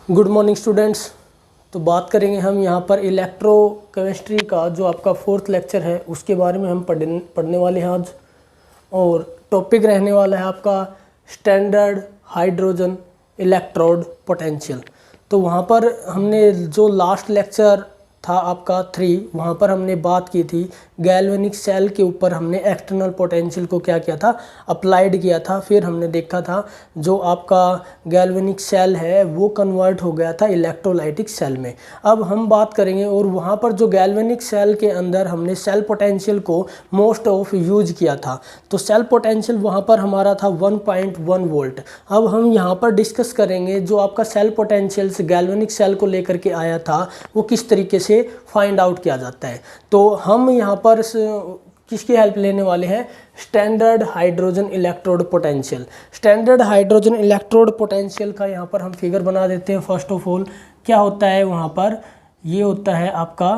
Good morning students. तो बात करेंगे हम यहाँ पर इलेक्ट्रोकेमिस्ट्री का जो आपका 4th लेक्चर है उसके बारे में हम पढ़ने वाले हैं आज। और टॉपिक रहने वाला है आपका स्टैंडर्ड हाइड्रोजन इलेक्ट्रोड पोटेंशियल। तो वहाँ पर हमने जो लास्ट लेक्चर था आपका 3, वहाँ पर हमने बात की थी गैल्वेनिक सेल के ऊपर। हमने एक्सटर्नल पोटेंशियल को क्या किया था, अप्लाइड किया था। फिर हमने देखा था जो आपका गैल्वेनिक सेल है वो कन्वर्ट हो गया था इलेक्ट्रोलाइटिक सेल में। अब हम बात करेंगे और वहाँ पर जो गैल्वेनिक सेल के अंदर हमने सेल पोटेंशियल को मोस्ट ऑफ यूज किया था। तो सेल पोटेंशियल वहाँ पर हमारा था 1.1 वोल्ट। अब हम यहाँ पर डिस्कस करेंगे जो आपका सेल पोटेंशियल से गैल्वेनिक सेल को लेकर के आया था वो किस तरीके से फाइंड आउट किया जाता है। तो हम यहाँ पर किसकी हेल्प लेने वाले हैं, standard hydrogen electrode potential. Standard hydrogen electrode potential का यहाँ पर हम फिगर बना देते हैं। फर्स्ट ऑफ ऑल क्या होता है, वहाँ पर ये होता है आपका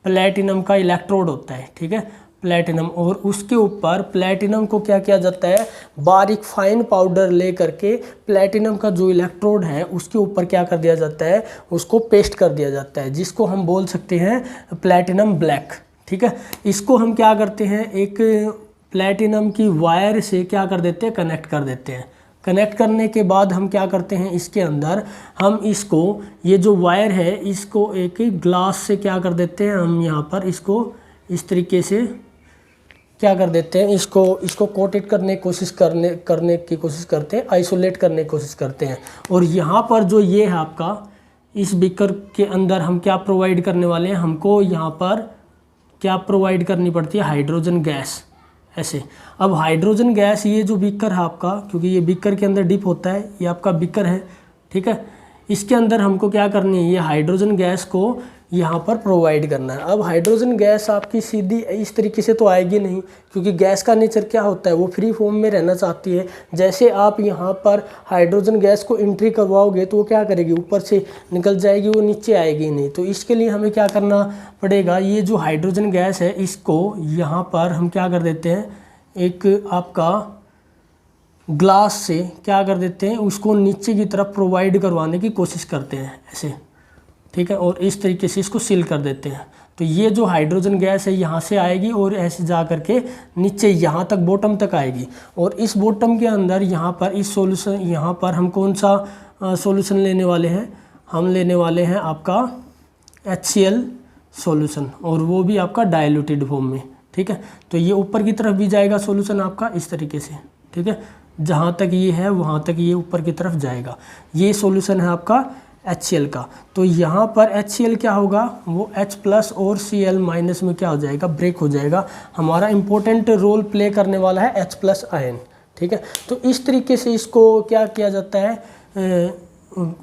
प्लेटिनम का इलेक्ट्रोड होता है, ठीक है, प्लेटिनम। और उसके ऊपर प्लेटिनम को क्या किया जाता है, बारीक फाइन पाउडर ले करके प्लेटिनम का जो इलेक्ट्रोड है उसके ऊपर क्या कर दिया जाता है, उसको पेस्ट कर दिया जाता है, जिसको हम बोल सकते हैं प्लेटिनम ब्लैक, ठीक है। इसको हम क्या करते हैं, एक प्लेटिनम की वायर से क्या कर देते हैं, कनेक्ट कर देते हैं। कनेक्ट करने के बाद हम क्या करते हैं, इसके अंदर हम इसको, ये जो वायर है इसको एक ग्लास से क्या कर देते हैं, हम यहाँ पर इसको इस तरीके से क्या कर देते हैं, इसको कोटेड करने की कोशिश करते हैं, आइसोलेट करने की कोशिश करते हैं। और यहाँ पर जो ये है आपका, इस बीकर के अंदर हम क्या प्रोवाइड करने वाले हैं, हमको यहाँ पर क्या प्रोवाइड करनी पड़ती है, हाइड्रोजन गैस, ऐसे। अब हाइड्रोजन गैस, ये जो बीकर है आपका, क्योंकि ये बीकर के अंदर डिप होता है, ये आपका बीकर है, ठीक है, इसके अंदर हमको क्या करनी है, ये हाइड्रोजन गैस को यहाँ पर प्रोवाइड करना है। अब हाइड्रोजन गैस आपकी सीधी इस तरीके से तो आएगी नहीं, क्योंकि गैस का नेचर क्या होता है, वो फ्री फॉर्म में रहना चाहती है। जैसे आप यहाँ पर हाइड्रोजन गैस को एंट्री करवाओगे तो वो क्या करेगी, ऊपर से निकल जाएगी, वो नीचे आएगी नहीं। तो इसके लिए हमें क्या करना पड़ेगा, ये जो हाइड्रोजन गैस है इसको यहाँ पर हम क्या कर देते हैं, एक आपका ग्लास से क्या कर देते हैं, उसको नीचे की तरफ प्रोवाइड करवाने की कोशिश करते हैं, ऐसे, ठीक है। और इस तरीके से इसको सील कर देते हैं। तो ये जो हाइड्रोजन गैस है यहाँ से आएगी और ऐसे जा करके नीचे यहाँ तक बॉटम तक आएगी। और इस बॉटम के अंदर यहाँ पर इस सॉल्यूशन, यहाँ पर हम कौन सा सॉल्यूशन लेने वाले हैं, हम लेने वाले हैं आपका HCl सॉल्यूशन, और वो भी आपका डाइल्यूटेड फॉर्म में, ठीक है। तो ये ऊपर की तरफ भी जाएगा सॉल्यूशन आपका इस तरीके से, ठीक है, जहाँ तक ये है वहाँ तक ये ऊपर की तरफ जाएगा। ये सॉल्यूशन है आपका HCl का। तो यहाँ पर HCl क्या होगा, वो H+ और Cl- में क्या हो जाएगा, ब्रेक हो जाएगा। हमारा इंपॉर्टेंट रोल प्ले करने वाला है H+ आयन, ठीक है। तो इस तरीके से इसको क्या किया जाता है,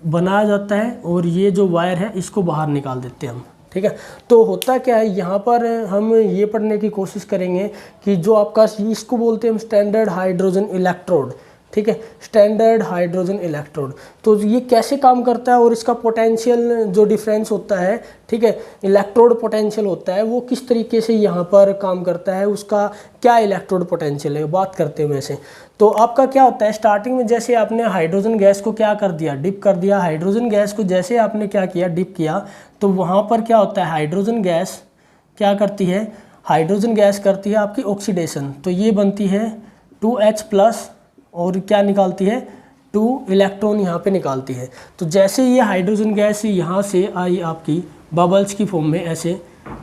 बनाया जाता है। और ये जो वायर है इसको बाहर निकाल देते हैं हम, ठीक है। तो होता क्या है, यहाँ पर हम ये पढ़ने की कोशिश करेंगे कि जो आपका, इसको बोलते हैं हम स्टैंडर्ड हाइड्रोजन इलेक्ट्रोड, ठीक है, स्टैंडर्ड हाइड्रोजन इलेक्ट्रोड। तो ये कैसे काम करता है और इसका पोटेंशियल जो डिफरेंस होता है, ठीक है, इलेक्ट्रोड पोटेंशियल होता है, वो किस तरीके से यहाँ पर काम करता है, उसका क्या इलेक्ट्रोड पोटेंशियल है, बात करते हैं वैसे। तो आपका क्या होता है, स्टार्टिंग में जैसे आपने हाइड्रोजन गैस को क्या कर दिया, डिप कर दिया। हाइड्रोजन गैस को जैसे आपने क्या किया, डिप किया, तो वहाँ पर क्या होता है, हाइड्रोजन गैस क्या करती है, हाइड्रोजन गैस करती है आपकी ऑक्सीडेशन। तो ये बनती है 2H+ और क्या निकालती है, 2 इलेक्ट्रॉन यहाँ पे निकालती है। तो जैसे ये हाइड्रोजन गैस यहाँ से आई आपकी बबल्स की फॉर्म में ऐसे,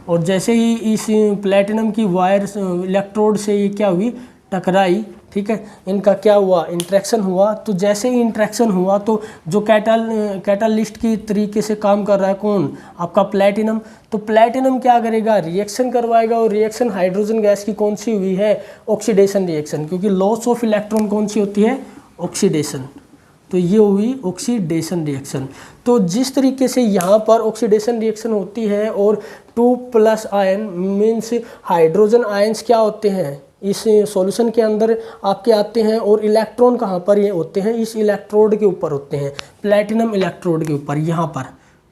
और जैसे ही इस प्लेटिनम की वायर इलेक्ट्रोड से ये क्या हुई, टकराई, ठीक है, इनका क्या हुआ, इंट्रैक्शन हुआ। तो जैसे ही इंट्रैक्शन हुआ तो जो कैटालिस्ट की तरीके से काम कर रहा है कौन, आपका प्लेटिनम। तो प्लेटिनम क्या करेगा, रिएक्शन करवाएगा। और रिएक्शन हाइड्रोजन गैस की कौन सी हुई है, ऑक्सीडेशन रिएक्शन, क्योंकि लॉस ऑफ इलेक्ट्रॉन कौन सी होती है, ऑक्सीडेशन। तो ये हुई ऑक्सीडेशन रिएक्शन। तो जिस तरीके से यहाँ पर ऑक्सीडेशन रिएक्शन होती है और 2+ आयन मीन्स हाइड्रोजन आयंस क्या होते हैं, इस सॉल्यूशन के अंदर आपके आते हैं। और इलेक्ट्रॉन कहाँ पर ये होते हैं, इस इलेक्ट्रोड के ऊपर होते हैं, प्लेटिनम इलेक्ट्रोड के ऊपर यहाँ पर,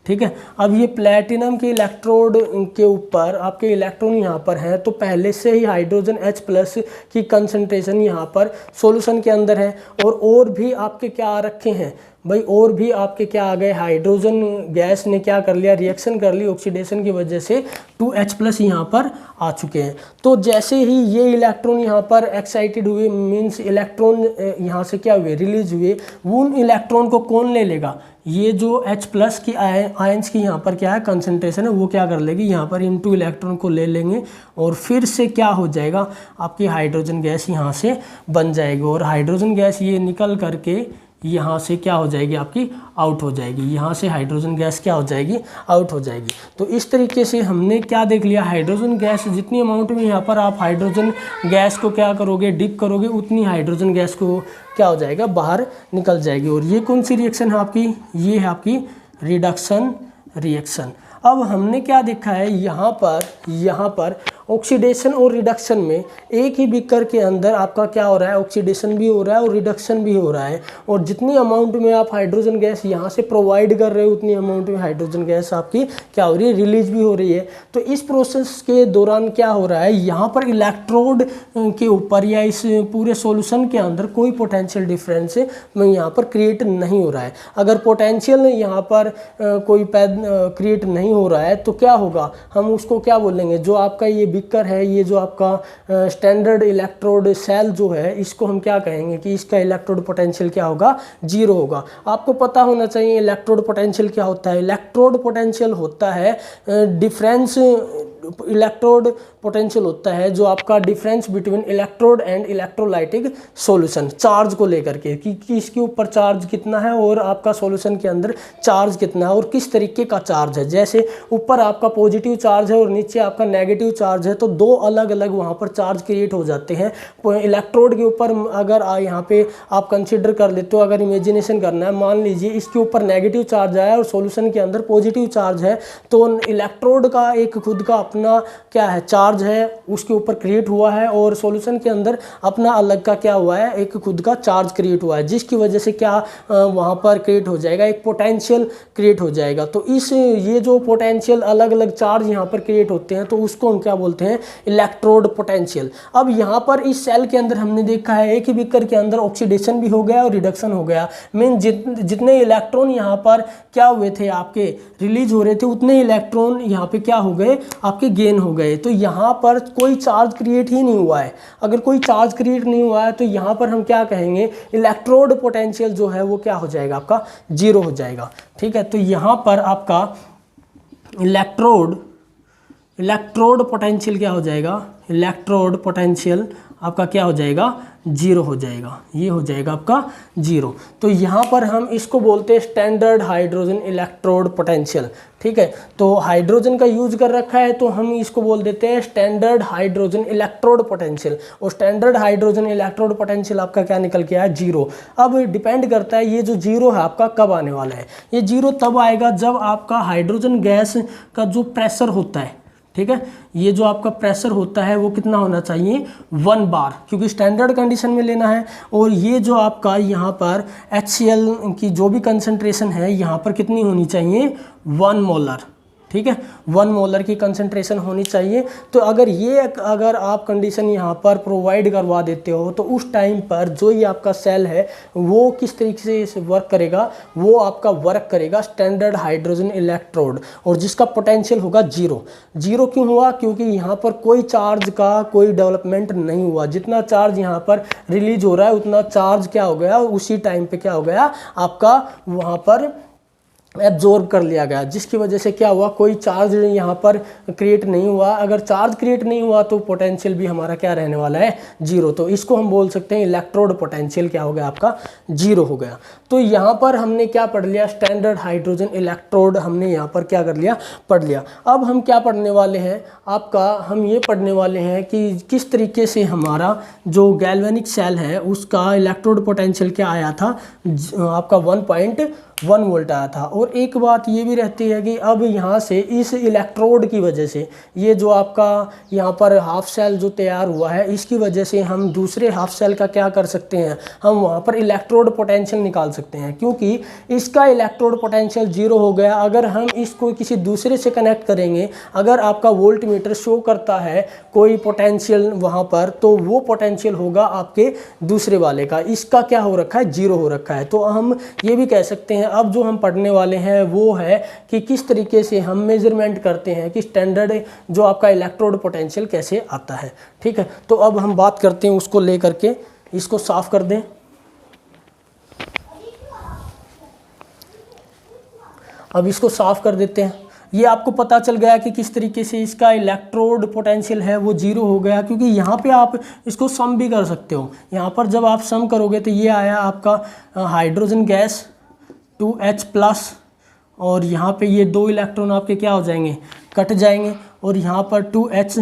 ठीक है। अब ये प्लेटिनम के इलेक्ट्रोड के ऊपर आपके इलेक्ट्रॉन यहाँ पर हैं, तो पहले से ही हाइड्रोजन H+ की कंसंट्रेशन यहाँ पर सॉल्यूशन के अंदर है। और भी आपके क्या आ रखे हैं, भाई और भी आपके क्या आ गए, हाइड्रोजन गैस ने क्या कर लिया, रिएक्शन कर ली, ऑक्सीडेशन की वजह से 2H+ यहाँ पर आ चुके हैं। तो जैसे ही ये इलेक्ट्रॉन यहाँ पर एक्साइटेड हुए, मीन्स इलेक्ट्रॉन यहाँ से क्या हुए, रिलीज हुए, उन इलेक्ट्रॉन को कौन ले लेगा, ये जो H+ की आयंस की यहाँ पर क्या है कंसंट्रेशन है, वो क्या कर लेगी, यहाँ पर इन 2 इलेक्ट्रॉन को ले लेंगे और फिर से क्या हो जाएगा, आपकी हाइड्रोजन गैस यहाँ से बन जाएगी। और हाइड्रोजन गैस ये निकल करके यहाँ से क्या हो जाएगी, आपकी आउट हो जाएगी, यहाँ से हाइड्रोजन गैस क्या हो जाएगी, आउट हो जाएगी। तो इस तरीके से हमने क्या देख लिया, हाइड्रोजन गैस जितनी अमाउंट में यहाँ पर आप हाइड्रोजन गैस को क्या करोगे, डिप करोगे, उतनी हाइड्रोजन गैस को क्या हो जाएगा, बाहर निकल जाएगी। और ये कौन सी रिएक्शन है आपकी, ये है आपकी रिडक्शन रिएक्शन। अब हमने क्या देखा है, यहाँ पर ऑक्सीडेशन और रिडक्शन में एक ही बीकर के अंदर आपका क्या हो रहा है, ऑक्सीडेशन भी हो रहा है और रिडक्शन भी हो रहा है। और जितनी अमाउंट में आप हाइड्रोजन गैस यहाँ से प्रोवाइड कर रहे हो, उतनी अमाउंट में हाइड्रोजन गैस आपकी क्या हो रही है, रिलीज भी हो रही है। तो इस प्रोसेस के दौरान क्या हो रहा है, यहाँ पर इलेक्ट्रोड के ऊपर या इस पूरे सोल्यूशन के अंदर कोई पोटेंशियल डिफरेंस यहाँ पर क्रिएट नहीं हो रहा है। अगर पोटेंशियल यहाँ पर कोई क्रिएट नहीं हो रहा है तो क्या होगा, हम उसको क्या बोलेंगे, जो आपका ये बीकर है, ये जो आपका स्टैंडर्ड इलेक्ट्रोड सेल जो है, इसको हम क्या कहेंगे कि इसका इलेक्ट्रोड पोटेंशियल क्या होगा, 0 होगा। आपको पता होना चाहिए इलेक्ट्रोड पोटेंशियल क्या होता है। इलेक्ट्रोड पोटेंशियल होता है डिफरेंस, इलेक्ट्रोड पोटेंशियल होता है जो आपका difference between electrode and electrolytic solution, charge को लेकर के कि इसके ऊपर चार्ज कितना है और आपका सॉल्यूशन के अंदर चार्ज कितना है और किस तरीके का चार्ज है। जैसे ऊपर आपका पॉजिटिव चार्ज है और नीचे आपका नेगेटिव चार्ज है, तो 2 अलग अलग वहाँ पर चार्ज क्रिएट हो जाते हैं। इलेक्ट्रोड के ऊपर अगर यहाँ पे आप कंसिडर कर लेते हो, अगर इमेजिनेशन करना है, मान लीजिए इसके ऊपर नेगेटिव चार्ज आया और सॉल्यूशन के अंदर पॉजिटिव चार्ज है, तो इलेक्ट्रोड का एक खुद का अपना क्या है, चार्ज है, उसके ऊपर क्रिएट हुआ है और सॉल्यूशन के अंदर अपना अलग का क्या हुआ है, एक खुद का चार्ज क्रिएट हुआ है, जिसकी वजह से क्या वहाँ पर क्रिएट हो जाएगा, एक पोटेंशियल क्रिएट हो जाएगा। तो ये जो पोटेंशियल अलग अलग चार्ज यहाँ पर क्रिएट होते हैं, तो उसको हम क्या बोलते हैं, इलेक्ट्रोड पोटेंशियल। अब यहाँ पर इस सेल के अंदर हमने देखा है एक ही बीकर के अंदर ऑक्सीडेशन भी हो गया और रिडक्शन हो गया। मीन जितने इलेक्ट्रॉन यहाँ पर क्या हुए थे, आपके रिलीज हो रहे थे, उतने इलेक्ट्रॉन यहाँ पे क्या हो गए, आपके गेन हो गए। तो यहाँ पर कोई चार्ज क्रिएट ही नहीं हुआ है। अगर कोई चार्ज क्रिएट नहीं हुआ है तो यहाँ पर हम क्या कहेंगे, इलेक्ट्रोड पोटेंशियल जो है वो क्या हो जाएगा, आपका 0 हो जाएगा। ठीक है, तो यहाँ पर आपका इलेक्ट्रोड पोटेंशियल क्या हो जाएगा, इलेक्ट्रोड पोटेंशियल आपका क्या हो जाएगा, 0 हो जाएगा, ये हो जाएगा आपका 0। तो यहाँ पर हम इसको बोलते हैं स्टैंडर्ड हाइड्रोजन इलेक्ट्रोड पोटेंशियल। ठीक है, तो हाइड्रोजन का यूज कर रखा है तो हम इसको बोल देते हैं स्टैंडर्ड हाइड्रोजन इलेक्ट्रोड पोटेंशियल। और स्टैंडर्ड हाइड्रोजन इलेक्ट्रोड पोटेंशियल आपका क्या निकल के आया, 0। अब डिपेंड करता है ये जो 0 है आपका कब आने वाला है। ये 0 तब आएगा जब आपका हाइड्रोजन गैस का जो प्रेशर होता है, ठीक है, ये जो आपका प्रेशर होता है वो कितना होना चाहिए, 1 बार, क्योंकि स्टैंडर्ड कंडीशन में लेना है। और ये जो आपका यहाँ पर HCl की जो भी कंसंट्रेशन है यहाँ पर कितनी होनी चाहिए, 1 मोलर। ठीक है, 1 मोलर की कंसंट्रेशन होनी चाहिए। तो अगर आप कंडीशन यहाँ पर प्रोवाइड करवा देते हो तो उस टाइम पर जो ये आपका सेल है वो किस तरीके से वर्क करेगा, वो आपका वर्क करेगा स्टैंडर्ड हाइड्रोजन इलेक्ट्रोड, और जिसका पोटेंशियल होगा 0। 0 क्यों हुआ, क्योंकि यहाँ पर कोई चार्ज का कोई डेवलपमेंट नहीं हुआ। जितना चार्ज यहाँ पर रिलीज हो रहा है उतना चार्ज क्या हो गया, उसी टाइम पे क्या हो गया, आपका वहाँ पर एब्जॉर्ब कर लिया गया, जिसकी वजह से क्या हुआ, कोई चार्ज यहाँ पर क्रिएट नहीं हुआ। अगर चार्ज क्रिएट नहीं हुआ तो पोटेंशियल भी हमारा क्या रहने वाला है, 0। तो इसको हम बोल सकते हैं इलेक्ट्रोड पोटेंशियल क्या हो गया, आपका 0 हो गया। तो यहाँ पर हमने क्या पढ़ लिया, स्टैंडर्ड हाइड्रोजन इलेक्ट्रोड हमने यहाँ पर क्या कर लिया, पढ़ लिया। अब हम क्या पढ़ने वाले हैं, हम ये पढ़ने वाले हैं कि किस तरीके से हमारा जो गैल्वेनिक सेल है उसका इलेक्ट्रोड पोटेंशियल क्या आया था, आपका 1 वोल्ट आया था। और एक बात ये भी रहती है कि अब यहाँ से इस इलेक्ट्रोड की वजह से ये जो आपका यहाँ पर हाफ सेल जो तैयार हुआ है, इसकी वजह से हम दूसरे हाफ सेल का क्या कर सकते हैं, हम वहाँ पर इलेक्ट्रोड पोटेंशियल निकाल सकते हैं, क्योंकि इसका इलेक्ट्रोड पोटेंशियल 0 हो गया। अगर हम इसको किसी दूसरे से कनेक्ट करेंगे, अगर आपका वोल्ट मीटर शो करता है कोई पोटेंशियल वहाँ पर, तो वो पोटेंशियल होगा आपके दूसरे वाले का, इसका क्या हो रखा है, 0 हो रखा है। तो हम ये भी कह सकते हैं अब जो हम पढ़ने वाले हैं वो है कि किस तरीके से हम मेजरमेंट करते हैं कि स्टैंडर्ड जो आपका इलेक्ट्रोड पोटेंशियल कैसे आता है। ठीक है, तो अब हम बात करते हैं उसको लेकर के, इसको साफ कर दें। अब इसको साफ कर देते हैं। ये आपको पता चल गया कि किस तरीके से इसका इलेक्ट्रोड पोटेंशियल है वो 0 हो गया, क्योंकि यहाँ पे आप इसको सम भी कर सकते हो। यहाँ पर जब आप सम करोगे तो ये आया आपका हाइड्रोजन गैस 2H+, और यहाँ पे ये 2 इलेक्ट्रॉन आपके क्या हो जाएंगे, कट जाएंगे, और यहाँ पर 2H+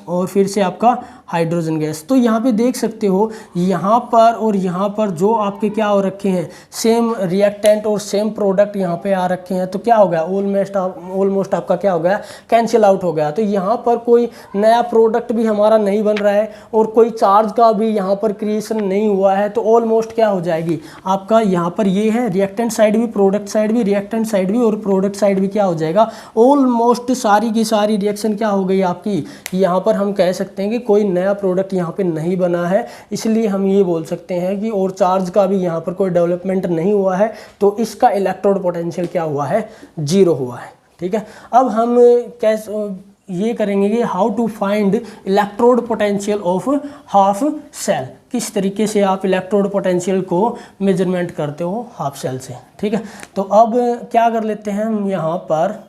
और फिर से आपका हाइड्रोजन गैस। तो यहाँ पे देख सकते हो यहाँ पर और यहाँ पर जो आपके क्या हो रखे हैं, सेम रिएक्टेंट और सेम प्रोडक्ट यहाँ पे आ रखे हैं। तो क्या हो गया, ऑलमोस्ट आपका क्या हो गया, कैंसिल आउट हो गया। तो यहाँ पर कोई नया प्रोडक्ट भी हमारा नहीं बन रहा है और कोई चार्ज का भी यहाँ पर क्रिएशन नहीं हुआ है। तो ऑलमोस्ट क्या हो जाएगी आपका, यहाँ पर ये है रिएक्टेंट साइड भी, प्रोडक्ट साइड भी, रिएक्टेंट साइड भी और प्रोडक्ट साइड भी क्या हो जाएगा, ऑलमोस्ट सारी की सारी रिएक्शन क्या हो गई आपकी। यहाँ पर हम कह सकते हैं कि कोई नया प्रोडक्ट यहाँ पे नहीं बना है, इसलिए हम ये बोल सकते हैं कि और चार्ज का भी यहाँ पर कोई डेवलपमेंट नहीं हुआ है, तो इसका इलेक्ट्रोड पोटेंशियल क्या हुआ है, 0 हुआ है। ठीक है, अब हम कैसे ये करेंगे कि how to find electrode potential of half cell, किस तरीके से आप इलेक्ट्रोड पोटेंशियल को मेजरमेंट करते हो हाफ सेल से। ठीक है, तो अब क्या कर लेते हैं हम, यहाँ पर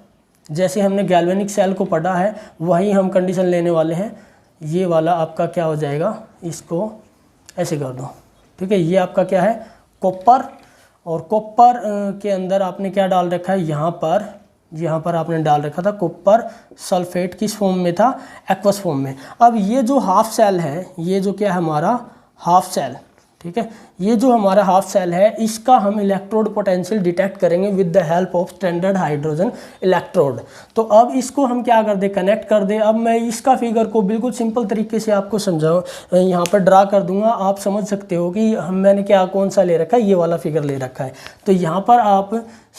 जैसे हमने गैल्वेनिक सेल को पढ़ा है वही हम कंडीशन लेने वाले हैं। ये वाला आपका क्या हो जाएगा, इसको ऐसे कर दो। ठीक है, ये आपका क्या है, कॉपर, और कॉपर के अंदर आपने क्या डाल रखा है, यहाँ पर आपने डाल रखा था कॉपर सल्फेट, किस फॉर्म में था, एक्वस फॉर्म में। अब ये जो हाफ सेल है, ये जो क्या है हमारा हाफ सेल, ठीक है, ये जो हमारा हाफ सेल है इसका हम इलेक्ट्रोड पोटेंशियल डिटेक्ट करेंगे with the help of standard hydrogen electrode. तो अब इसको हम क्या कर दे, कनेक्ट कर दे। अब मैं इसका फिगर को बिल्कुल सिंपल तरीके से आपको समझाऊँ, यहाँ पर ड्रा कर दूंगा, आप समझ सकते हो कि मैंने क्या कौन सा ले रखा है, ये वाला फिगर ले रखा है। तो यहाँ पर आप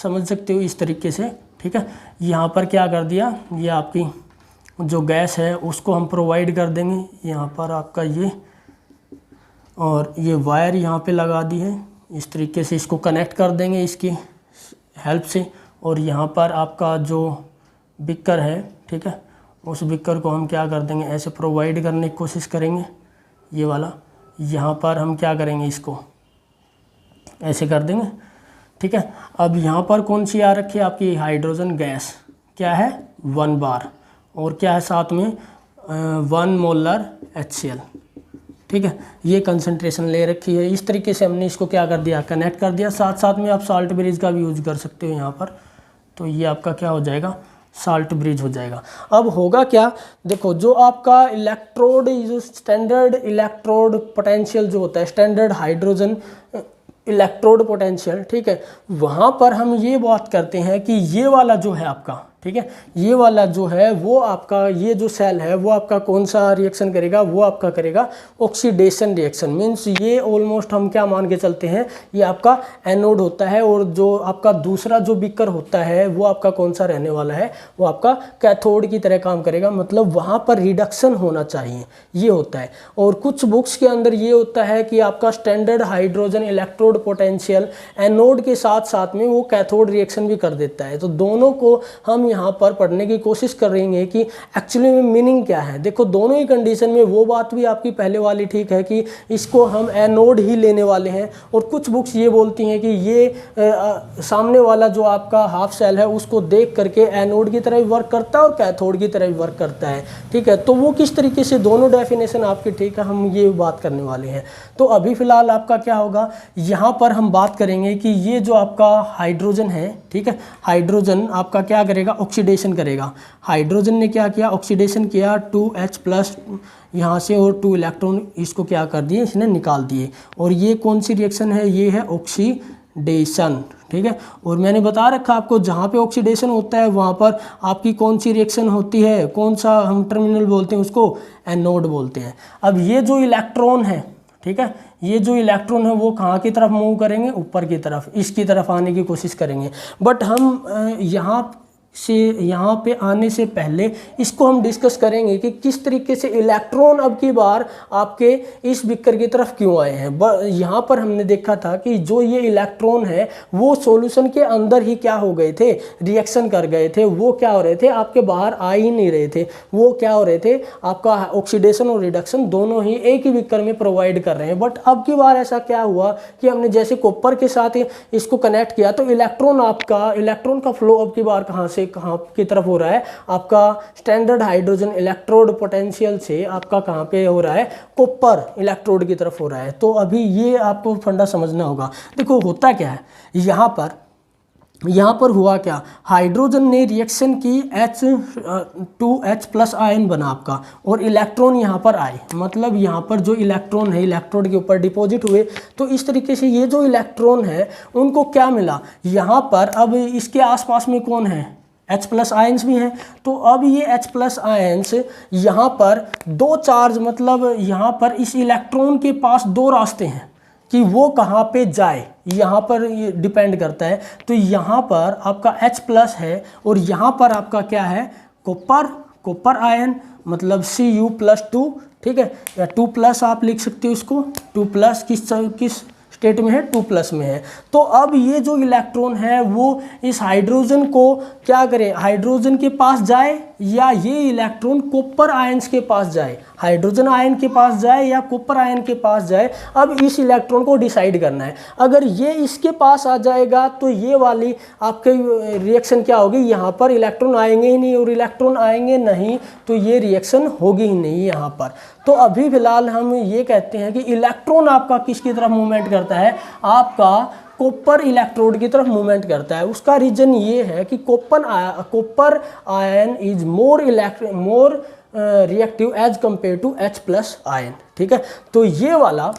समझ सकते हो इस तरीके से। ठीक है, यहाँ पर क्या कर दिया, ये आपकी जो गैस है उसको हम प्रोवाइड कर देंगे, यहाँ पर आपका ये, और ये वायर यहाँ पे लगा दी है, इस तरीके से इसको कनेक्ट कर देंगे इसकी हेल्प से। और यहाँ पर आपका जो बिकर है, ठीक है, उस बिकर को हम क्या कर देंगे, ऐसे प्रोवाइड करने की कोशिश करेंगे, ये वाला। यहाँ पर हम क्या करेंगे, इसको ऐसे कर देंगे। ठीक है, अब यहाँ पर कौन सी आ रखी है आपकी, हाइड्रोजन गैस, क्या है 1 बार, और क्या है साथ में 1 मोलर HCl। ठीक है, ये कंसंट्रेशन ले रखी है। इस तरीके से हमने इसको क्या कर दिया, कनेक्ट कर दिया। साथ साथ में आप साल्ट ब्रिज का भी यूज कर सकते हो यहाँ पर। तो ये आपका क्या हो जाएगा, साल्ट ब्रिज हो जाएगा। अब होगा क्या, देखो जो आपका इलेक्ट्रोड, जो स्टैंडर्ड इलेक्ट्रोड पोटेंशियल जो होता है, स्टैंडर्ड हाइड्रोजन इलेक्ट्रोड पोटेंशियल, ठीक है, वहाँ पर हम ये बात करते हैं कि ये वाला जो है आपका, ठीक है, ये वाला जो है वो आपका, ये जो सेल है वो आपका कौन सा रिएक्शन करेगा, वो आपका करेगा ऑक्सीडेशन रिएक्शन। मीन्स ये ऑलमोस्ट हम क्या मान के चलते हैं, ये आपका एनोड होता है, और जो आपका दूसरा जो बीकर होता है वो आपका कौन सा रहने वाला है, वो आपका कैथोड की तरह काम करेगा। मतलब वहाँ पर रिडक्शन होना चाहिए, ये होता है। और कुछ बुक्स के अंदर ये होता है कि आपका standard hydrogen electrode potential anode के साथ साथ में वो कैथोड रिएक्शन भी कर देता है। तो दोनों को हम यहाँ पर पढ़ने की कोशिश कर रहे हैं कि एक्चुअली में मीनिंग क्या है। देखो दोनों ही कंडीशन में वो बात भी आपकी पहले वाली ठीक है कि इसको हम एनोड ही लेने वाले हैं, और कुछ बुक्स ये बोलती हैं कि ये सामने वाला जो आपका हाफ सेल है उसको देख करके एनोड की तरह भी वर्क करता है और कैथोड की तरह भी वर्क करता है। ठीक है, तो वो किस तरीके से, दोनों डेफिनेशन आपकी ठीक है, हम ये बात करने वाले हैं। तो अभी फ़िलहाल आपका क्या होगा, यहाँ पर हम बात करेंगे कि ये जो आपका हाइड्रोजन है, ठीक है, हाइड्रोजन आपका क्या करेगा, ऑक्सीडेशन करेगा। हाइड्रोजन ने क्या किया, ऑक्सीडेशन किया 2H+ यहाँ से, और 2 इलेक्ट्रॉन इसको क्या कर दिए, इसने निकाल दिए। और ये कौन सी रिएक्शन है, ये है ऑक्सीडेशन ऑक्सीडेशन, ठीक है। और मैंने बता रखा आपको जहाँ पे ऑक्सीडेशन होता है वहाँ पर आपकी कौन सी रिएक्शन होती है, कौन सा हम टर्मिनल बोलते हैं उसको, एनोड बोलते हैं। अब ये जो इलेक्ट्रॉन है, ठीक है, ये जो इलेक्ट्रॉन है वो कहाँ की तरफ मूव करेंगे, ऊपर की तरफ, इसकी तरफ आने की कोशिश करेंगे। बट हम यहाँ पे आने से पहले इसको हम डिस्कस करेंगे कि किस तरीके से इलेक्ट्रॉन अब की बार आपके इस बीकर की तरफ क्यों आए हैं। यहाँ पर हमने देखा था कि जो ये इलेक्ट्रॉन है वो सॉल्यूशन के अंदर ही क्या हो गए थे, रिएक्शन कर गए थे, वो क्या हो रहे थे, आपके बाहर आ ही नहीं रहे थे, वो क्या हो रहे थे, आपका ऑक्सीडेशन और रिडक्शन दोनों ही एक ही बीकर में प्रोवाइड कर रहे हैं। बट अब की बार ऐसा क्या हुआ कि हमने जैसे कॉपर के साथ इसको कनेक्ट किया तो इलेक्ट्रॉन का फ्लो अब की बार कहाँ की तरफ हो रहा है, आपका स्टैंडर्ड हाइड्रोजन इलेक्ट्रोड पोटेंशियल से आपका कहाँ पे हो रहा है, कॉपर इलेक्ट्रोड की तरफ हो रहा है। तो अभी ये आपको फंडा समझना होगा। देखो होता क्या है, यहाँ पर हुआ क्या, हाइड्रोजन ने रिएक्शन की H2H+ आयन बना आपका, और इलेक्ट्रॉन यहाँ पर आए, मतलब यहाँ पर जो इलेक्ट्रॉन है इलेक्ट्रोड के ऊपर डिपॉजिट हुए। तो इस तरीके से ये जो इलेक्ट्रॉन है उनको क्या मिला, यहाँ पर अब इसके आसपास में कौन है, H+ आयंस भी हैं। तो अब ये H+ आयंस यहाँ पर दो चार्ज, मतलब यहाँ पर इस इलेक्ट्रॉन के पास दो रास्ते हैं कि वो कहाँ पे जाए, यहाँ पर ये डिपेंड करता है। तो यहाँ पर आपका H+ है और यहाँ पर आपका क्या है, कॉपर आयन, मतलब Cu+2, ठीक है, या 2+ आप लिख सकते हो इसको। 2+ किस स्टेट में है, 2+ में है। तो अब ये जो इलेक्ट्रॉन है वो इस हाइड्रोजन को क्या करे, हाइड्रोजन के पास जाए या ये इलेक्ट्रॉन कॉपर आयंस के पास जाए, हाइड्रोजन आयन के पास जाए या कॉपर आयन के पास जाए। अब इस इलेक्ट्रॉन को डिसाइड करना है। अगर ये इसके पास आ जाएगा तो ये वाली आपके रिएक्शन क्या होगी, यहाँ पर इलेक्ट्रॉन आएंगे ही नहीं, और इलेक्ट्रॉन आएंगे नहीं तो ये रिएक्शन होगी ही नहीं यहाँ पर। तो अभी फिलहाल हम ये कहते हैं कि इलेक्ट्रॉन आपका किसकी तरफ मूवमेंट करता है, आपका कॉपर इलेक्ट्रोड की तरफ मूवमेंट करता है। उसका रीजन ये है कि copper ion is more reactive as compare to H+ ion, ठीक है। तो ये वाला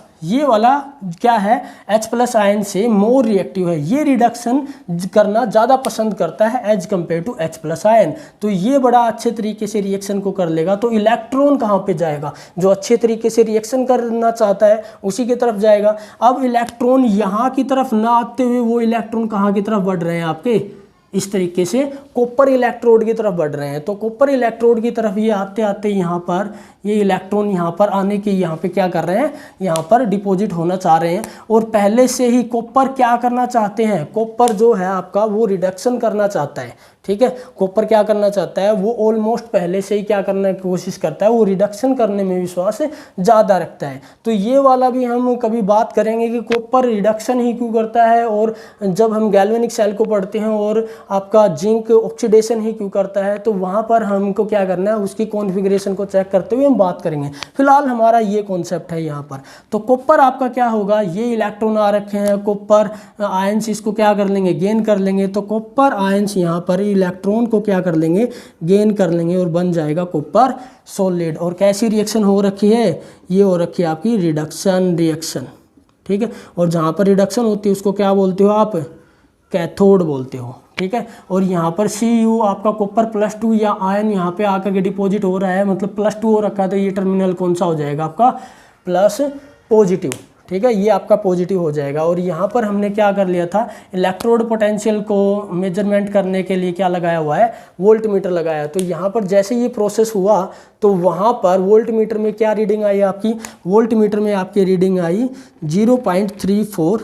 क्या है, H+ आयन से मोर रिएक्टिव है, ये रिडक्शन करना ज़्यादा पसंद करता है as compare to H+ ion. तो ये बड़ा अच्छे तरीके से रिएक्शन को कर लेगा। तो इलेक्ट्रॉन कहाँ पे जाएगा, जो अच्छे तरीके से रिएक्शन करना चाहता है उसी की तरफ जाएगा। अब इलेक्ट्रॉन यहाँ की तरफ ना आते हुए वो इलेक्ट्रॉन कहाँ की तरफ बढ़ रहे हैं, आपके इस तरीके से कॉपर इलेक्ट्रोड की तरफ बढ़ रहे हैं। तो कॉपर इलेक्ट्रोड की तरफ ये आते आते यहाँ पर ये इलेक्ट्रॉन यहाँ पर आने के यहाँ पे क्या कर रहे हैं, यहाँ पर डिपॉजिट होना चाह रहे हैं। और पहले से ही कॉपर क्या करना चाहते हैं, कॉपर जो है आपका वो रिडक्शन करना चाहता है, ठीक है। कॉपर क्या करना चाहता है, वो ऑलमोस्ट पहले से ही क्या करने की कोशिश करता है, वो रिडक्शन करने में विश्वास ज़्यादा रखता है। तो ये वाला भी हम कभी बात करेंगे कि कॉपर रिडक्शन ही क्यों करता है, और जब हम गैल्वेनिक सेल को पढ़ते हैं और आपका जिंक ऑक्सीडेशन ही क्यों करता है, तो वहाँ पर हमको क्या करना है, उसकी कॉन्फ़िगरेशन को चेक करते हुए हम बात करेंगे। फिलहाल हमारा ये कॉन्सेप्ट है यहाँ पर। तो कॉपर आपका क्या होगा, ये इलेक्ट्रॉन आ रखे हैं, कॉपर आयंस इसको क्या कर लेंगे, गेन कर लेंगे। तो कॉपर आयंस यहाँ पर इलेक्ट्रॉन को क्या कर लेंगे, गेन कर लेंगे, और बन जाएगा कॉपर सॉलिड। और कैसी रिएक्शन हो रखी है, ये हो रखी है आपकी रिडक्शन रिएक्शन, ठीक है। और जहाँ पर रिडक्शन होती है उसको क्या बोलते हो आप, कैथोड बोलते हो, ठीक है। और यहाँ पर Cu आपका कॉपर +2 या आयन यहाँ पे आकर के डिपॉजिट हो रहा है, मतलब +2 हो रखा है, तो ये टर्मिनल कौन सा हो जाएगा आपका, प्लस पॉजिटिव, ठीक है, ये आपका पॉजिटिव हो जाएगा। और यहाँ पर हमने क्या कर लिया था, इलेक्ट्रोड पोटेंशियल को मेजरमेंट करने के लिए क्या लगाया हुआ है, वोल्ट मीटर लगाया। तो यहाँ पर जैसे ये प्रोसेस हुआ तो वहाँ पर वोल्ट मीटर में क्या रीडिंग आई आपकी, वोल्ट मीटर में आपकी रीडिंग आई 0.34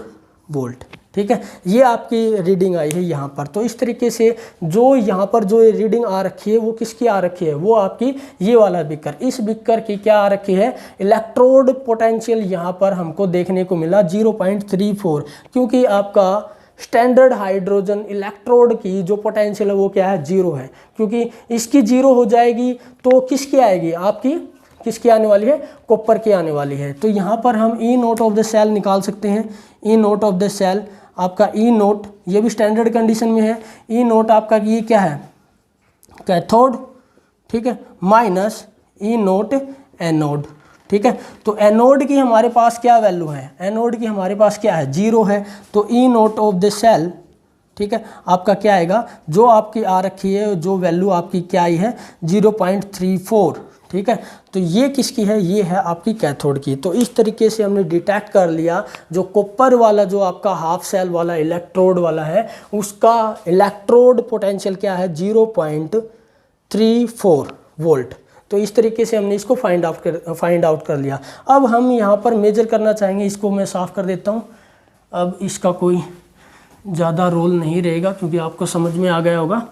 वोल्ट, ठीक है, ये आपकी रीडिंग आई है यहाँ पर। तो इस तरीके से जो यहाँ पर जो रीडिंग आ रखी है वो किसकी आ रखी है, वो आपकी ये वाला बीकर, इस बीकर की क्या आ रखी है, इलेक्ट्रोड पोटेंशियल यहाँ पर हमको देखने को मिला 0.34, क्योंकि आपका स्टैंडर्ड हाइड्रोजन इलेक्ट्रोड की जो पोटेंशियल है वो क्या है, 0 है। क्योंकि इसकी 0 हो जाएगी तो किसकी आएगी, आपकी किसकी आने वाली है, कॉपर की आने वाली है। तो यहाँ पर हम E0 ऑफ द सेल निकाल सकते हैं। E0 ऑफ द सेल आपका E0, ये भी स्टैंडर्ड कंडीशन में है। E0 आपका ये क्या है, कैथोड, ठीक है, माइनस E0 एनोड, ठीक है। तो एनोड की हमारे पास क्या वैल्यू है, एनोड की हमारे पास क्या है 0 है, तो ई नोट ऑफ द सेल, ठीक है, आपका क्या आएगा, जो आपकी आ रखी है, जो वैल्यू आपकी क्या आई है 0.34, ठीक है। तो ये किसकी है, ये है आपकी कैथोड की। तो इस तरीके से हमने डिटेक्ट कर लिया जो कॉपर वाला जो आपका हाफ सेल वाला इलेक्ट्रोड वाला है उसका इलेक्ट्रोड पोटेंशियल क्या है 0.34 वोल्ट। तो इस तरीके से हमने इसको फाइंड आउट कर लिया। अब हम यहाँ पर मेजर करना चाहेंगे, इसको मैं साफ़ कर देता हूँ। अब इसका कोई ज़्यादा रोल नहीं रहेगा क्योंकि आपको समझ में आ गया होगा,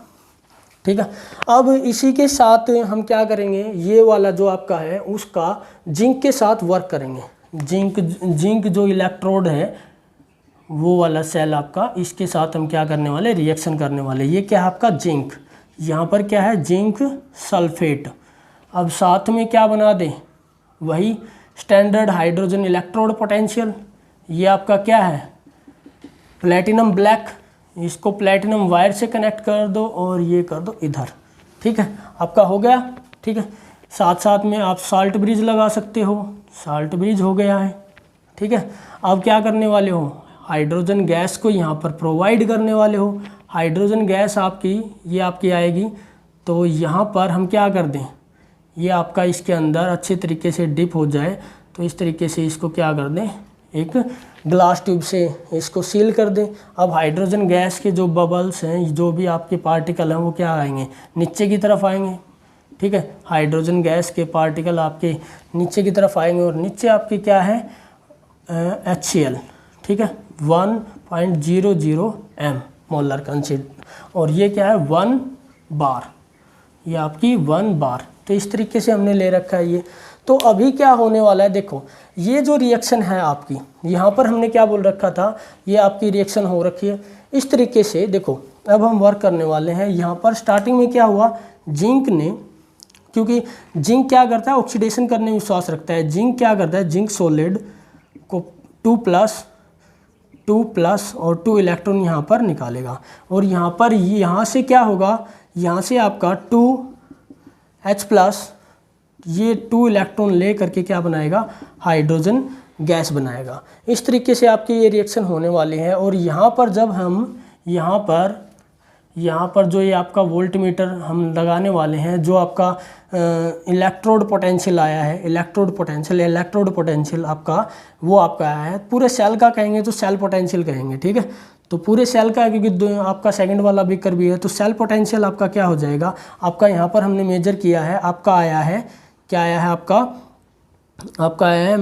ठीक है। अब इसी के साथ हम क्या करेंगे, ये वाला जो आपका है उसका जिंक के साथ वर्क करेंगे। जिंक जो इलेक्ट्रोड है वो वाला सेल आपका, इसके साथ हम क्या करने वाले, रिएक्शन करने वाले। ये क्या है आपका जिंक, यहाँ पर क्या है जिंक सल्फेट। अब साथ में क्या बना दें, वही स्टैंडर्ड हाइड्रोजन इलेक्ट्रोड पोटेंशियल। ये आपका क्या है प्लेटिनम ब्लैक, इसको प्लेटिनम वायर से कनेक्ट कर दो और ये कर दो इधर, ठीक है, आपका हो गया, ठीक है। साथ साथ में आप साल्ट ब्रिज लगा सकते हो, साल्ट ब्रिज हो गया है, ठीक है। अब क्या करने वाले हो, हाइड्रोजन गैस को यहाँ पर प्रोवाइड करने वाले हो। हाइड्रोजन गैस आपकी ये आपकी आएगी, तो यहाँ पर हम क्या कर दें, ये आपका इसके अंदर अच्छे तरीके से डिप हो जाए, तो इस तरीके से इसको क्या कर दें, एक ग्लास ट्यूब से इसको सील कर दें। अब हाइड्रोजन गैस के जो बबल्स हैं, जो भी आपके पार्टिकल हैं, वो क्या आएंगे, नीचे की तरफ आएंगे, ठीक है। हाइड्रोजन गैस के पार्टिकल आपके नीचे की तरफ आएंगे और नीचे आपकी क्या है HCl, ठीक है, 1.00 m मोलर कंसिड, और ये क्या है 1 बार, ये आपकी 1 बार। तो इस तरीके से हमने ले रखा है ये। तो अभी क्या होने वाला है, देखो ये जो रिएक्शन है आपकी, यहाँ पर हमने क्या बोल रखा था, ये आपकी रिएक्शन हो रखी है इस तरीके से। देखो अब हम वर्क करने वाले हैं। यहाँ पर स्टार्टिंग में क्या हुआ, जिंक ने, क्योंकि जिंक क्या करता है, ऑक्सीडेशन करने में विश्वास रखता है। जिंक क्या करता है, जिंक सॉलिड को 2 प्लस और 2 इलेक्ट्रॉन यहाँ पर निकालेगा, और यहाँ पर यहाँ से क्या होगा, यहाँ से आपका 2H+, ये 2 इलेक्ट्रॉन ले करके क्या बनाएगा, हाइड्रोजन गैस बनाएगा। इस तरीके से आपकी ये रिएक्शन होने वाली है। और यहाँ पर जब हम यहाँ पर जो ये आपका वोल्टमीटर हम लगाने वाले हैं, जो आपका इलेक्ट्रोड पोटेंशियल आया है, इलेक्ट्रोड पोटेंशियल आपका वो आपका आया है, पूरे सेल का कहेंगे तो सेल पोटेंशियल कहेंगे, ठीक है। तो पूरे सेल का है क्योंकि आपका सेकंड वाला बीकर भी है, तो सेल पोटेंशियल आपका क्या हो जाएगा, आपका यहाँ पर हमने मेजर किया है, आपका आया है, क्या आया है आपका आया है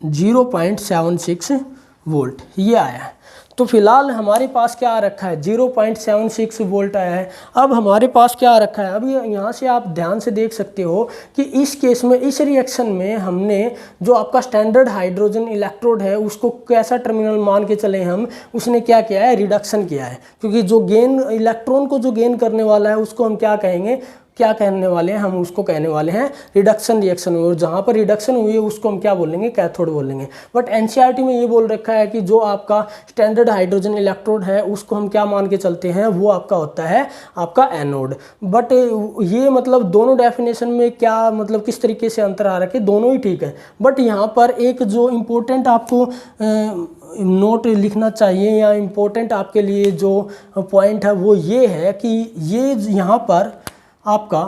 0.76 वोल्ट, ये आया है। तो फिलहाल हमारे पास क्या आ रखा है, 0.76 वोल्ट आया है। अब हमारे पास क्या आ रखा है, अभी यहाँ से आप ध्यान से देख सकते हो कि इस केस में, इस रिएक्शन में हमने जो आपका स्टैंडर्ड हाइड्रोजन इलेक्ट्रोड है उसको कैसा टर्मिनल मान के चले हम, उसने क्या किया है, रिडक्शन किया है। क्योंकि जो गेन इलेक्ट्रॉन को जो गेन करने वाला है उसको हम क्या कहेंगे, क्या कहने वाले हैं, हम उसको कहने वाले हैं रिडक्शन रिएक्शन हुई, और जहाँ पर रिडक्शन हुई है उसको हम क्या बोलेंगे, कैथोड बोलेंगे। बट एनसीईआरटी में ये बोल रखा है कि जो आपका स्टैंडर्ड हाइड्रोजन इलेक्ट्रोड है उसको हम क्या मान के चलते हैं, वो आपका होता है आपका एनोड। बट ये मतलब दोनों डेफिनेशन में क्या मतलब किस तरीके से अंतर आ रहा है, दोनों ही ठीक है। बट यहाँ पर एक जो इम्पोर्टेंट आपको नोट लिखना चाहिए या इम्पोर्टेंट आपके लिए जो पॉइंट है वो ये है कि ये यहाँ पर आपका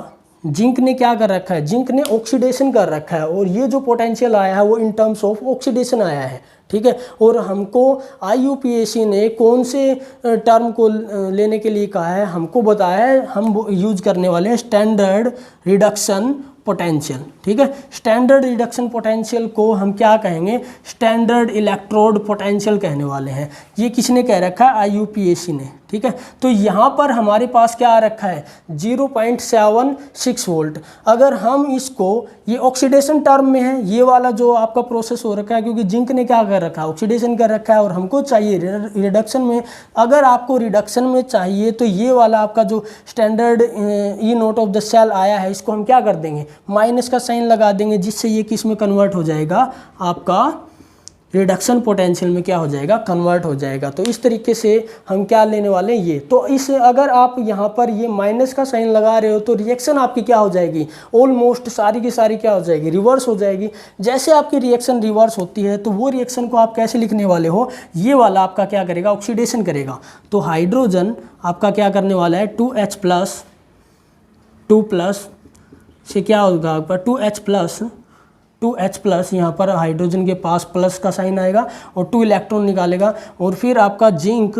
जिंक ने क्या कर रखा है, जिंक ने ऑक्सीडेशन कर रखा है, और ये जो पोटेंशियल आया है वो इन टर्म्स ऑफ ऑक्सीडेशन आया है, ठीक है। और हमको IUPAC ने कौन से टर्म को लेने के लिए कहा है, हमको बताया है, हम यूज करने वाले हैं स्टैंडर्ड रिडक्शन पोटेंशियल, ठीक है। स्टैंडर्ड रिडक्शन पोटेंशियल को हम क्या कहेंगे, स्टैंडर्ड इलेक्ट्रोड पोटेंशियल कहने वाले हैं। ये किसने कह रखा है, IUPAC ने, ठीक है। तो यहाँ पर हमारे पास क्या आ रखा है 0.76 वोल्ट। अगर हम इसको, ये ऑक्सीडेशन टर्म में है ये वाला जो आपका प्रोसेस हो रखा है, क्योंकि जिंक ने क्या कर रखा है, ऑक्सीडेशन कर रखा है, और हमको चाहिए रिडक्शन में। अगर आपको रिडक्शन में चाहिए तो ये वाला आपका जो standard E naught of the cell आया है, इसको हम क्या कर देंगे, माइनस का साइन लगा देंगे, जिससे ये किस में कन्वर्ट हो जाएगा, आपका रिडक्शन पोटेंशियल में क्या हो जाएगा, कन्वर्ट हो जाएगा। तो इस तरीके से हम क्या लेने वाले हैं ये। तो इस अगर आप यहाँ पर ये माइनस का साइन लगा रहे हो तो रिएक्शन आपकी क्या हो जाएगी, ऑलमोस्ट सारी की सारी क्या हो जाएगी, रिवर्स हो जाएगी। जैसे आपकी रिएक्शन रिवर्स होती है तो वो रिएक्शन को आप कैसे लिखने वाले हो, ये वाला आपका क्या करेगा, ऑक्सीडेशन करेगा। तो हाइड्रोजन आपका क्या करने वाला है, 2 प्लस से क्या होगा आपका 2H प्लस यहाँ पर हाइड्रोजन के पास प्लस का साइन आएगा और 2 इलेक्ट्रॉन निकालेगा। और फिर आपका जिंक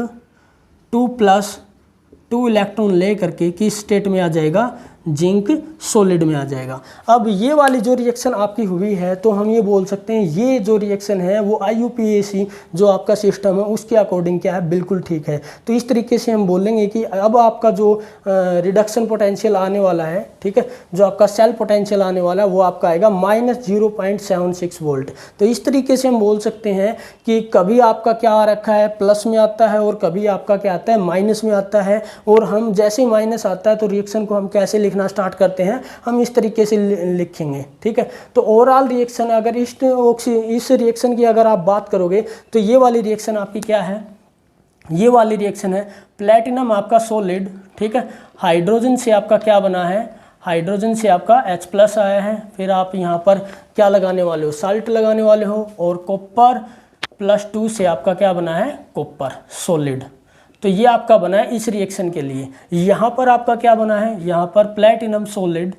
2 इलेक्ट्रॉन ले करके किस स्टेट में आ जाएगा, जिंक सॉलिड में आ जाएगा। अब ये वाली जो रिएक्शन आपकी हुई है तो हम ये बोल सकते हैं ये जो रिएक्शन है वो IUPAC जो आपका सिस्टम है उसके अकॉर्डिंग क्या है, बिल्कुल ठीक है। तो इस तरीके से हम बोलेंगे कि अब आपका जो रिडक्शन पोटेंशियल आने वाला है, ठीक है, जो आपका सेल पोटेंशियल आने वाला है वो आपका आएगा -0.76 वोल्ट। तो इस तरीके से हम बोल सकते हैं कि कभी आपका क्या आ रखा है, प्लस में आता है और कभी आपका क्या आता है, माइनस में आता है। और हम जैसे ही माइनस आता है तो रिएक्शन को हम कैसे लिखना स्टार्ट करते हैं, हम इस तरीके से लिखेंगे, ठीक है। तो ओवरऑल रिएक्शन अगर इस रिएक्शन की अगर आप बात करोगे तो ये वाली रिएक्शन आपकी क्या है, ये वाली रिएक्शन है प्लेटिनम आपका सॉलिड, ठीक है। हाइड्रोजन से आपका क्या बना है, हाइड्रोजन से आपका H+ आया है। फिर आप यहाँ पर क्या लगाने वाले हो, साल्ट लगाने वाले हो। और कॉपर +2 से आपका क्या बना है, कॉपर सॉलिड। तो ये आपका बना है इस रिएक्शन के लिए। यहाँ पर आपका क्या बना है, यहाँ पर प्लेटिनम सॉलिड,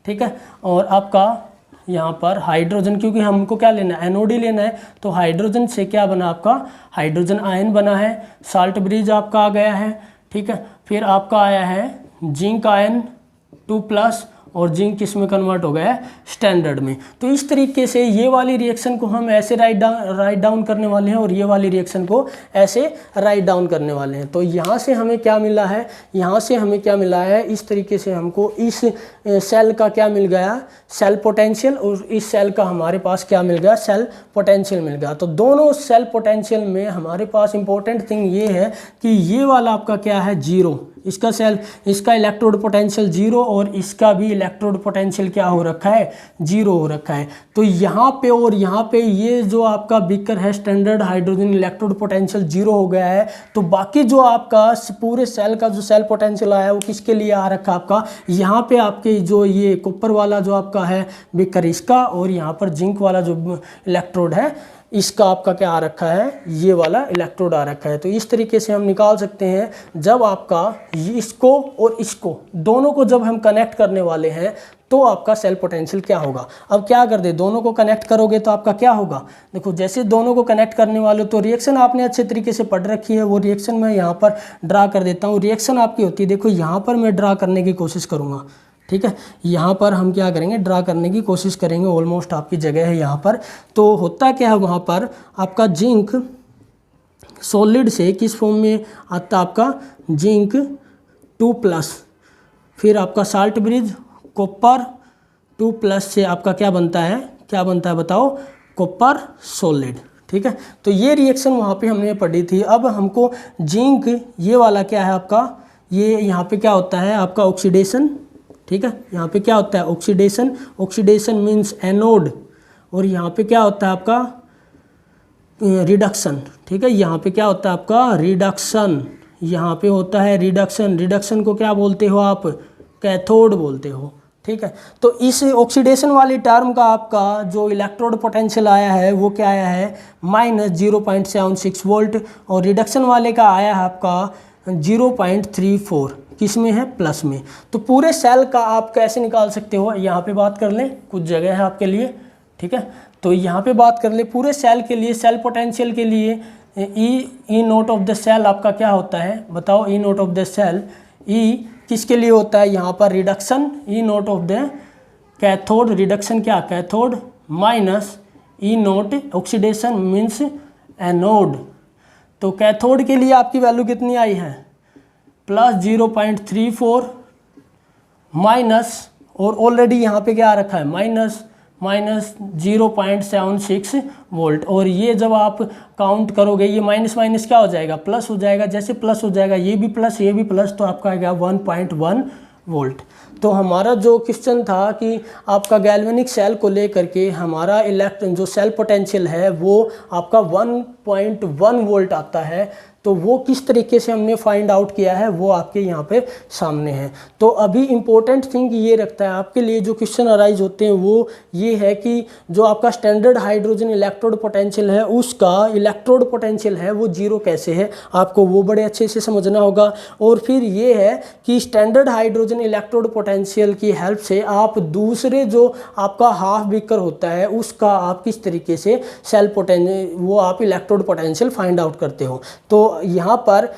ठीक है। और आपका यहाँ पर हाइड्रोजन, क्योंकि हमको क्या लेना है, एनओडी लेना है, तो हाइड्रोजन से क्या बना आपका, हाइड्रोजन आयन बना है। साल्ट ब्रिज आपका आ गया है, ठीक है। फिर आपका आया है जिंक आयन 2+, और जिंक किस में कन्वर्ट हो गया है, स्टैंडर्ड में। तो इस तरीके से ये वाली रिएक्शन को हम ऐसे राइट डाउन करने वाले हैं और ये वाली रिएक्शन को ऐसे राइट डाउन करने वाले हैं। तो यहाँ से हमें क्या मिला है, यहाँ से हमें क्या मिला है, इस तरीके से हमको इस सेल का क्या मिल गया, सेल पोटेंशियल, और इस सेल का हमारे पास क्या मिल गया, सेल पोटेंशियल मिल गया। तो दोनों सेल पोटेंशियल में हमारे पास इंपॉर्टेंट थिंग ये है कि ये वाला आपका क्या है, 0, इसका सेल, इसका इलेक्ट्रोड पोटेंशियल 0 और इसका भी इलेक्ट्रोड पोटेंशियल क्या हो रखा है, 0 हो रखा है। तो यहाँ पे और यहाँ पे ये जो आपका बीकर है स्टैंडर्ड हाइड्रोजन, इलेक्ट्रोड पोटेंशियल 0 हो गया है। तो बाकी जो आपका पूरे सेल का जो सेल पोटेंशियल आया वो किसके लिए आ रखा आपका, यहाँ पे आपके जो ये कॉपर वाला जो आपका है बीकर इसका, और यहाँ पर जिंक वाला जो इलेक्ट्रोड है इसका आपका क्या आ रखा है, ये वाला इलेक्ट्रोड आ रखा है। तो इस तरीके से हम निकाल सकते हैं, जब आपका इसको और इसको दोनों को जब हम कनेक्ट करने वाले हैं तो आपका सेल पोटेंशियल क्या होगा। अब क्या कर दे, दोनों को कनेक्ट करोगे तो आपका क्या होगा, देखो जैसे दोनों को कनेक्ट करने वाले तो रिएक्शन आपने अच्छे तरीके से पढ़ रखी है, वो रिएक्शन मैं यहाँ पर ड्रा कर देता हूँ। रिएक्शन आपकी होती है, देखो यहाँ पर मैं ड्रा करने की कोशिश करूँगा, ठीक है। यहाँ पर हम क्या करेंगे, ड्रा करने की कोशिश करेंगे, ऑलमोस्ट आपकी जगह है यहाँ पर। तो होता क्या है, वहाँ पर आपका जिंक सॉलिड से किस फॉर्म में आता, आपका जिंक 2+, फिर आपका साल्ट ब्रिज कॉपर 2+ से आपका क्या बनता है, क्या बनता है बताओ, कॉपर सॉलिड, ठीक है। तो ये रिएक्शन वहाँ पे हमने पढ़ी थी। अब हमको जिंक ये वाला क्या है आपका, ये यहाँ पे क्या होता है आपका ऑक्सीडेशन, ठीक है। यहाँ पे क्या होता है ऑक्सीडेशन, ऑक्सीडेशन मीन्स एनोड, और यहाँ पे क्या होता है आपका रिडक्शन, ठीक है। यहाँ पे क्या होता है आपका रिडक्शन, यहाँ पे होता है रिडक्शन। रिडक्शन को क्या बोलते हो आप, कैथोड बोलते हो, ठीक है। तो इस ऑक्सीडेशन वाली टर्म का आपका जो इलेक्ट्रोड पोटेंशियल आया है वो क्या आया है, -0.76 वोल्ट, और रिडक्शन वाले का आया है आपका 0.34, किस में है, प्लस में। तो पूरे सेल का आप कैसे निकाल सकते हो, यहाँ पे बात कर लें, कुछ जगह है आपके लिए, ठीक है। तो यहाँ पे बात कर ले पूरे सेल के लिए, सेल पोटेंशियल के लिए ई नोट ऑफ द सेल आपका क्या होता है बताओ, ई नोट ऑफ द सेल, ई किसके लिए होता है, यहाँ पर reduction, E naught of the cathode, reduction क्या, कैथोड, माइनस ई नोट ऑक्सीडेशन मीन्स एनोड। तो कैथोड के लिए आपकी वैल्यू कितनी आई है, +0.34 माइनस, और ऑलरेडी यहाँ पे क्या रखा है -0.76 वोल्ट। और ये जब आप काउंट करोगे ये माइनस माइनस क्या हो जाएगा, प्लस हो जाएगा। जैसे प्लस हो जाएगा ये भी प्लस, ये भी प्लस, तो आपका आ गया 1.1 वोल्ट। तो हमारा जो क्वेश्चन था कि आपका गैल्वेनिक सेल को लेकर के हमारा इलेक्ट्रॉन जो सेल पोटेंशियल है वो आपका 1.1 वोल्ट आता है, तो वो किस तरीके से हमने फाइंड आउट किया है वो आपके यहाँ पे सामने है। तो अभी इम्पोर्टेंट थिंग ये रखता है आपके लिए, जो क्वेश्चन अराइज होते हैं वो ये है कि जो आपका स्टैंडर्ड हाइड्रोजन इलेक्ट्रोड पोटेंशियल है उसका इलेक्ट्रोड पोटेंशियल है वो जीरो कैसे है, आपको वो बड़े अच्छे से समझना होगा। और फिर ये है कि स्टैंडर्ड हाइड्रोजन इलेक्ट्रोड पोटेंशियल की हेल्प से आप दूसरे जो आपका हाफ बीकर होता है उसका आप किस तरीके से सेल पोटेंशियल वो आप इलेक्ट्रोड पोटेंशियल फाइंड आउट करते हो। तो यहाँ पर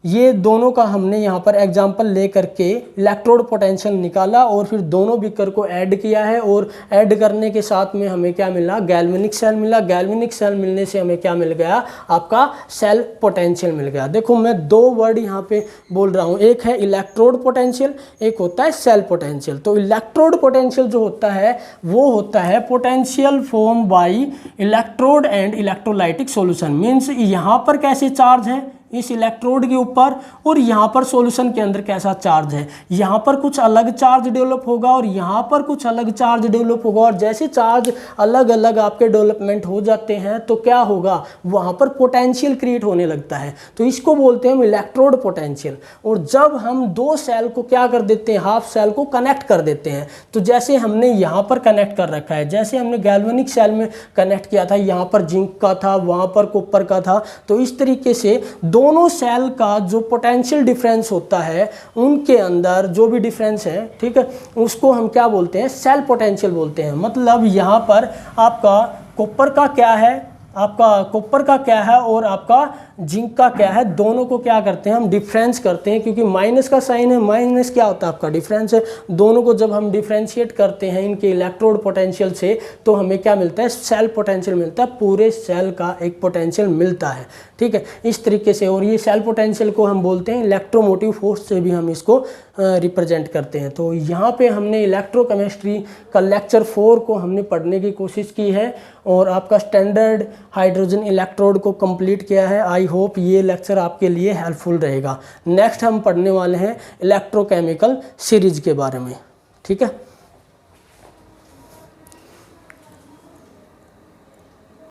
ये दोनों का हमने यहाँ पर एग्जांपल ले करके इलेक्ट्रोड पोटेंशियल निकाला और फिर दोनों बीकर को ऐड किया है, और ऐड करने के साथ में हमें क्या मिला, गैल्वेनिक सेल मिला। गैल्वेनिक सेल मिलने से हमें क्या मिल गया, आपका सेल पोटेंशियल मिल गया। देखो मैं दो वर्ड यहाँ पे बोल रहा हूँ, एक है इलेक्ट्रोड पोटेंशियल, एक होता है सेल पोटेंशियल। तो इलेक्ट्रोड पोटेंशियल जो होता है वो होता है potential form by electrode and electrolytic solution. Means यहाँ पर कैसे चार्ज है इस इलेक्ट्रोड के ऊपर और यहाँ पर सॉल्यूशन के अंदर कैसा चार्ज है, यहाँ पर कुछ अलग चार्ज डेवलप होगा और यहाँ पर कुछ अलग चार्ज डेवलप होगा। और जैसे चार्ज अलग अलग आपके डेवलपमेंट हो जाते हैं तो क्या होगा, वहाँ पर पोटेंशियल क्रिएट होने लगता है। तो इसको बोलते हैं हम इलेक्ट्रोड पोटेंशियल। और जब हम दो सेल को क्या कर देते हैं, हाफ सेल को कनेक्ट कर देते हैं, तो जैसे हमने यहाँ पर कनेक्ट कर रखा है, जैसे हमने गैल्वेनिक सेल में कनेक्ट किया था, यहाँ पर जिंक का था, वहाँ पर कॉपर का था, तो इस तरीके से दोनों सेल का जो पोटेंशियल डिफरेंस होता है उनके अंदर जो भी डिफरेंस है, ठीक है, उसको हम क्या बोलते हैं, सेल पोटेंशियल बोलते हैं। मतलब यहाँ पर आपका कॉपर का क्या है, आपका कॉपर का क्या है और आपका जिंक का क्या है, दोनों को क्या करते हैं हम डिफरेंस करते हैं, क्योंकि माइनस का साइन है, माइनस क्या होता है आपका डिफरेंस है। दोनों को जब हम डिफरेंशिएट करते हैं इनके इलेक्ट्रोड पोटेंशियल से तो हमें क्या मिलता है, सेल पोटेंशियल मिलता है, पूरे सेल का एक पोटेंशियल मिलता है, ठीक है, इस तरीके से। और ये सेल पोटेंशियल को हम बोलते हैं इलेक्ट्रोमोटिव फोर्स से भी हम इसको रिप्रेजेंट करते हैं। तो यहाँ पे हमने इलेक्ट्रोकेमिस्ट्री का लेक्चर 4 को हमने पढ़ने की कोशिश की है और आपका स्टैंडर्ड हाइड्रोजन इलेक्ट्रोड को कंप्लीट किया है। आई होप ये लेक्चर आपके लिए हेल्पफुल रहेगा। नेक्स्ट हम पढ़ने वाले हैं इलेक्ट्रोकेमिकल सीरीज के बारे में, ठीक है।